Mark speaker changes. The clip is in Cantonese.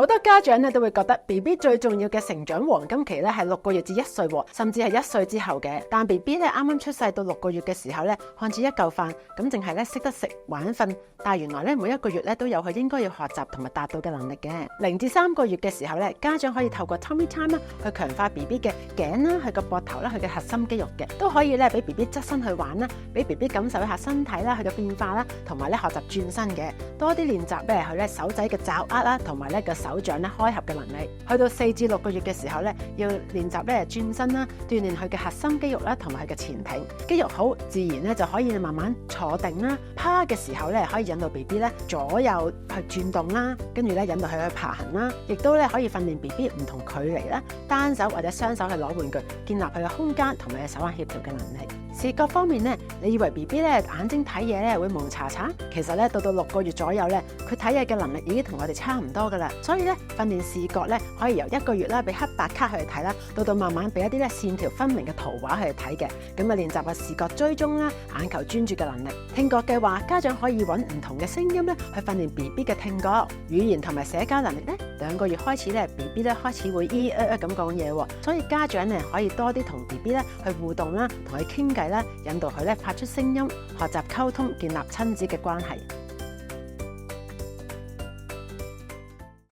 Speaker 1: 好多家長咧都會覺得 BB 最重要嘅成長黃金期咧係6個月至1歲，甚至係1歲之後嘅。但 BB 咧啱啱出世到6個月嘅時候咧，看似一嚿飯咁，淨係咧識得食玩瞓，但係原來咧每一個月咧都有佢應該要學習同埋達到嘅能力嘅。0至3個月嘅時候咧，家長可以透過 Tummy Time 啦去強化 BB 嘅頸啦、佢個膊頭啦、佢嘅核心肌肉嘅，都可以咧俾 BB 側身去玩啦，俾 BB 感受一下身體啦、佢嘅變化啦，同埋咧學習轉身嘅，多啲練習咧佢咧手仔嘅爪握啦，同埋咧個手掌咧開合嘅能力。去到4至6個月嘅時候咧，要練習咧轉身啦，鍛鍊佢嘅核心肌肉啦，同埋佢嘅前挺肌肉好，自然咧就可以慢慢坐定啦。趴嘅時候咧，可以引導 BB 咧左右去轉動啦，跟住咧引導佢去爬行啦，亦都咧可以訓練 BB 唔同距離啦，單手或者雙手去攞玩具，建立佢嘅空間同埋手眼協調嘅能力。視覺方面咧，你以為 BB 咧眼睛睇嘢咧會蒙查查，其實咧到6個月左右咧，佢睇嘢嘅能力已經同我哋差唔多噶啦。所以咧訓練視覺咧可以由1個月啦，俾黑白卡佢哋睇啦，到慢慢俾一啲咧線條分明嘅圖畫佢哋睇嘅，咁啊練習個視覺追蹤啦、眼球專注嘅能力。聽覺嘅話，家長可以揾唔同嘅聲音咧去訓練 BB 嘅聽覺、語言同埋社交能力咧。2個月開始咧 ，BB 咧開始會咁講嘢喎，所以家長咧可以多啲同 BB 咧去互動啦，同佢傾偈啦，引導佢咧發出聲音，學習溝通，建立親子嘅關係。